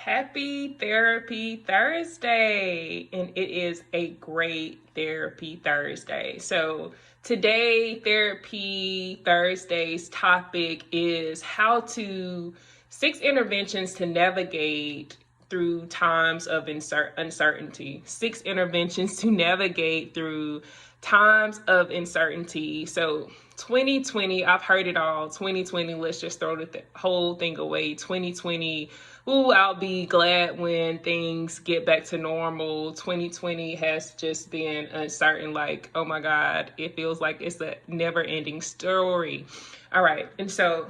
Happy Therapy Thursday, and it is a great Therapy Thursday. So today, Therapy Thursday's topic is six interventions to navigate through times of uncertainty. Six interventions to navigate through times of uncertainty. So 2020, I've heard it all. 2020, let's just throw the whole thing away. 2020, ooh, I'll be glad when things get back to normal. 2020 has just been uncertain. Like, oh my God, it feels like it's a never-ending story. All right, and so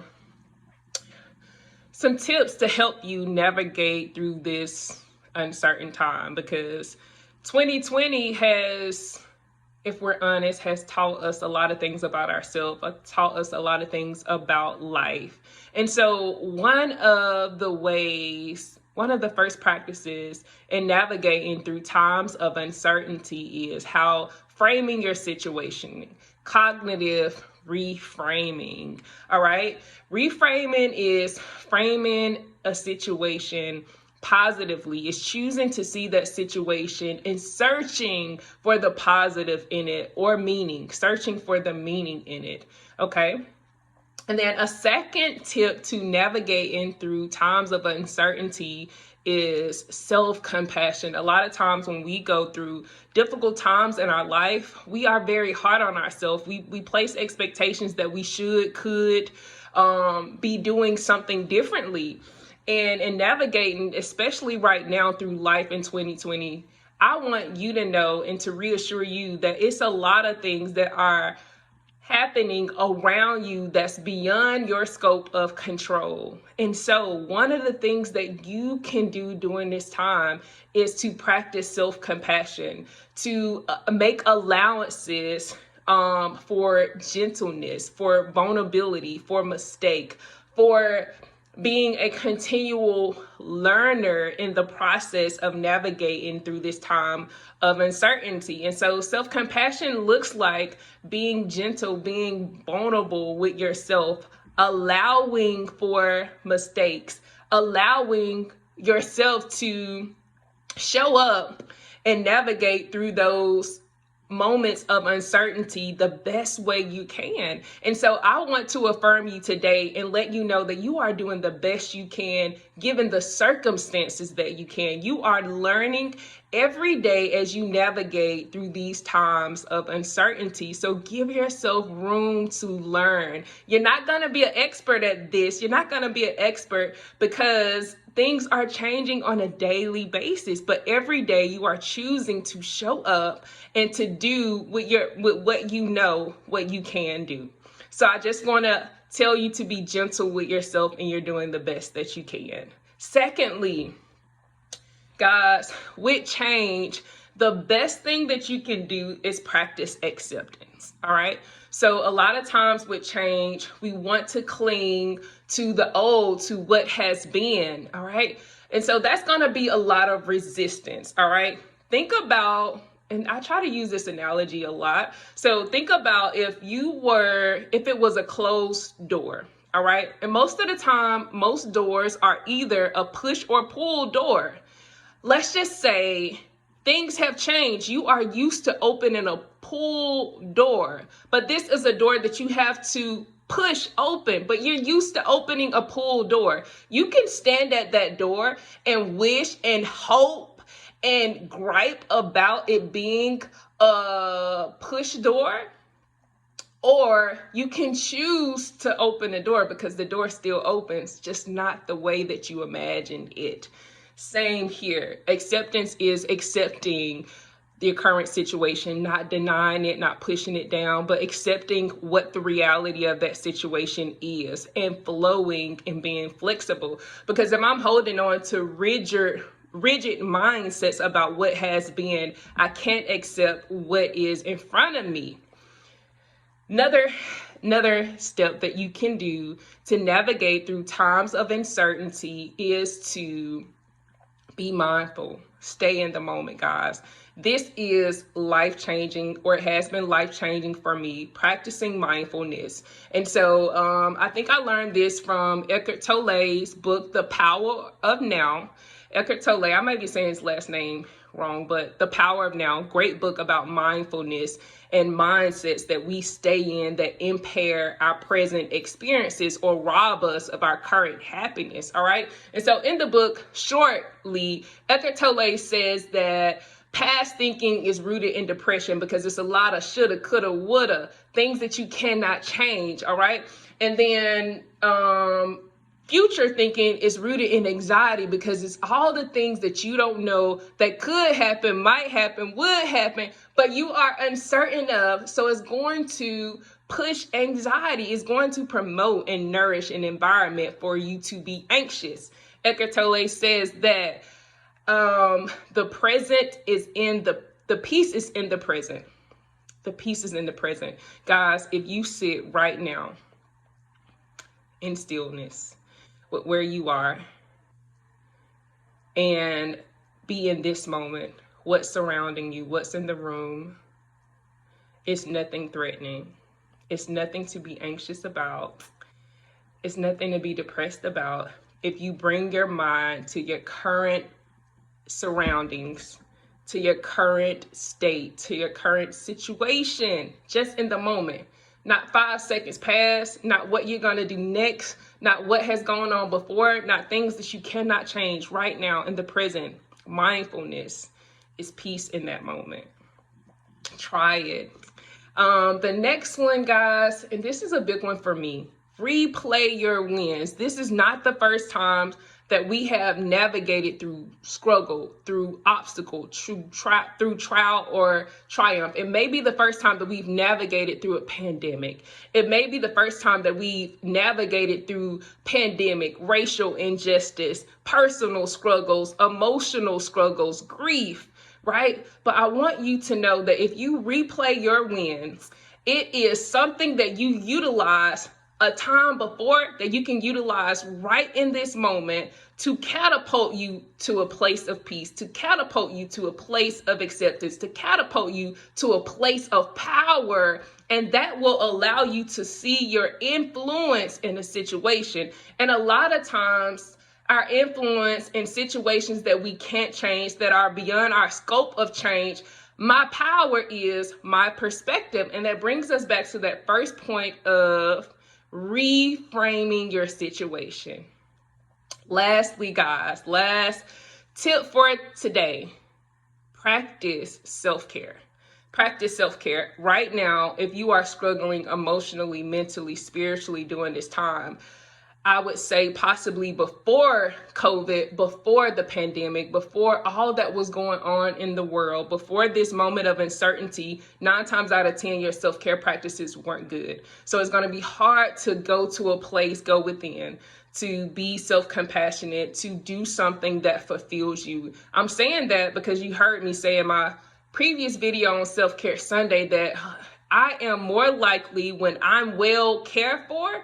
some tips to help you navigate through this uncertain time, because 2020 has, if we're honest, has taught us a lot of things about ourselves, taught us a lot of things about life. And so one of the first practices in navigating through times of uncertainty is how framing your situation, cognitive reframing. All right. Reframing is framing a situation positively. It's choosing to see that situation and searching for the positive in it, or searching for the meaning in it. Okay. And then a second tip to navigating through times of uncertainty is self-compassion. A lot of times when we go through difficult times in our life, we are very hard on ourselves. We place expectations that we could be doing something differently. And in navigating, especially right now through life in 2020, I want you to know and to reassure you that it's a lot of things that are happening around you that's beyond your scope of control. And so one of the things that you can do during this time is to practice self-compassion, to make allowances for gentleness, for vulnerability, for mistake, for being a continual learner in the process of navigating through this time of uncertainty. And so self-compassion looks like being gentle, being vulnerable with yourself, allowing for mistakes, allowing yourself to show up and navigate through those moments of uncertainty the best way you can. And so I want to affirm you today and let you know that you are doing the best you can given the circumstances that you can. You are learning every day as you navigate through these times of uncertainty. So give yourself room to learn. You're not going to be an expert at this. You're not going to be an expert because things are changing on a daily basis, but every day you are choosing to show up and to do with what you know, what you can do. So I just want to tell you to be gentle with yourself, and you're doing the best that you can. Secondly, guys, with change, the best thing that you can do is practice acceptance. All right. So a lot of times with change, we want to cling to the old, to what has been. All right. And so that's going to be a lot of resistance. All right. Think about, and I try to use this analogy a lot. So think about if it was a closed door. All right. And most of the time, most doors are either a push or pull door. Let's just say things have changed. You are used to opening a pull door, but this is a door that you have to push open, but you're used to opening a pull door. You can stand at that door and wish and hope and gripe about it being a push door, or you can choose to open the door because the door still opens, just not the way that you imagined it. Same here. Acceptance is accepting the current situation, not denying it, not pushing it down, but accepting what the reality of that situation is and flowing and being flexible. Because if I'm holding on to rigid mindsets about what has been, I can't accept what is in front of me. Another step that you can do to navigate through times of uncertainty is to be mindful. Stay in the moment, guys. This is life-changing, or it has been life-changing for me, practicing mindfulness. And so I think I learned this from Eckhart Tolle's book, The Power of Now. Eckhart Tolle, I might be saying his last name wrong, but The Power of Now, great book about mindfulness and mindsets that we stay in that impair our present experiences or rob us of our current happiness, all right? And so in the book, shortly, Eckhart Tolle says that past thinking is rooted in depression because it's a lot of shoulda, coulda, woulda, things that you cannot change, all right? And then future thinking is rooted in anxiety because it's all the things that you don't know that could happen, might happen, would happen, but you are uncertain of. So it's going to push anxiety. It's going to promote and nourish an environment for you to be anxious. Eckhart Tolle says that the present is in the peace is in the present. The peace is in the present. Guys, if you sit right now in stillness with where you are and be in this moment, what's surrounding you, what's in the room, it's nothing threatening. It's nothing to be anxious about. It's nothing to be depressed about. If you bring your mind to your current surroundings, to your current state, to your current situation, just in the moment, not 5 seconds past, not what you're going to do next, not what has gone on before, not things that you cannot change right now in the present. Mindfulness is peace in that moment. Try it. The next one, guys, and this is a big one for me. Replay your wins. This is not the first time that we have navigated through struggle, through obstacle, through trial or triumph. It may be the first time that we've navigated through a pandemic. It may be the first time that we've navigated through pandemic, racial injustice, personal struggles, emotional struggles, grief, right? But I want you to know that if you replay your wins, it is something that you utilize a time before that you can utilize right in this moment to catapult you to a place of peace, to catapult you to a place of acceptance, to catapult you to a place of power. And that will allow you to see your influence in a situation. And a lot of times, our influence in situations that we can't change, that are beyond our scope of change, my power is my perspective. And that brings us back to that first point of reframing your situation. Lastly, guys, last tip for today, practice self-care. Practice self-care. Right now, if you are struggling emotionally, mentally, spiritually during this time, I would say possibly before COVID, before the pandemic, before all that was going on in the world, before this moment of uncertainty, 9 times out of 10, your self-care practices weren't good. So it's going to be hard to go to a place, go within, to be self-compassionate, to do something that fulfills you. I'm saying that because you heard me say in my previous video on Self-Care Sunday that I am more likely, when I'm well cared for,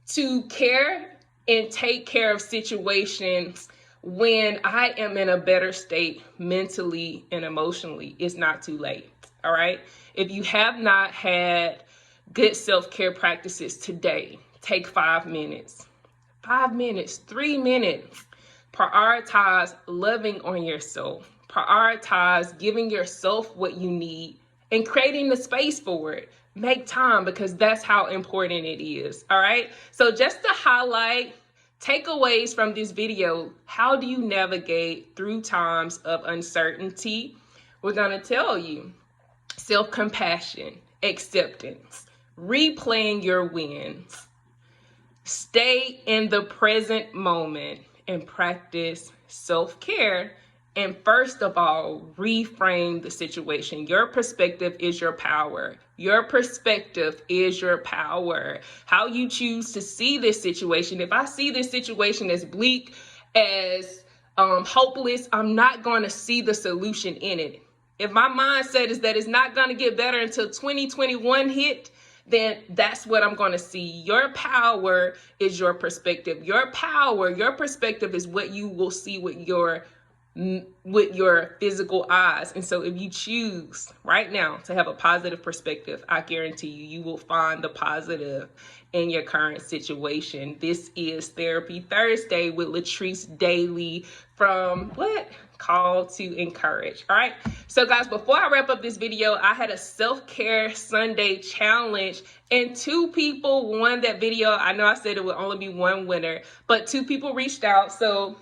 to care and take care of situations when I am in a better state mentally and emotionally. It's not too late, all right? If you have not had good self-care practices today, take 5 minutes, 5 minutes, 3 minutes. Prioritize loving on yourself. Prioritize giving yourself what you need and creating the space for it. Make time, because that's how important it is, all right? So just to highlight takeaways from this video, how do you navigate through times of uncertainty? We're gonna tell you self-compassion, acceptance, replaying your wins, stay in the present moment, and practice self-care. And first of all, reframe the situation. Your perspective is your power. Your perspective is your power. How you choose to see this situation. If I see this situation as bleak, as hopeless, I'm not going to see the solution in it. If my mindset is that it's not going to get better until 2021 hit, then that's what I'm going to see. Your power is your perspective. Your power, your perspective is what you will see with your with your physical eyes. And so if you choose right now to have a positive perspective, I guarantee you will find the positive in your current situation. This is Therapy Thursday with Latrice Daly from Call to Encourage. All right. So guys, before I wrap up this video, I had a self-care Sunday challenge and 2 people won that video. I know I said it would only be 1 winner, but 2 people reached out. So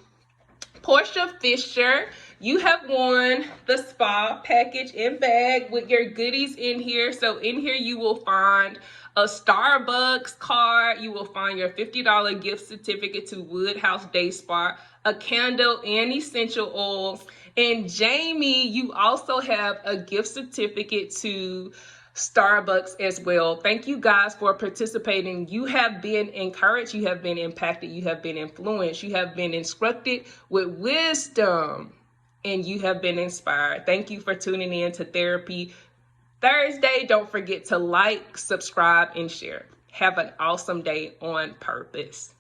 Portia Fisher, you have won the spa package and bag with your goodies in here. So in here you will find a Starbucks card, you will find your $50 gift certificate to Woodhouse Day Spa, a candle and essential oils. And Jamie, you also have a gift certificate to Starbucks as well. Thank you guys for participating. You have been encouraged, you have been impacted, you have been influenced, you have been instructed with wisdom, and you have been inspired. Thank you for tuning in to Therapy Thursday. Don't forget to like, subscribe, and share. Have an awesome day on purpose.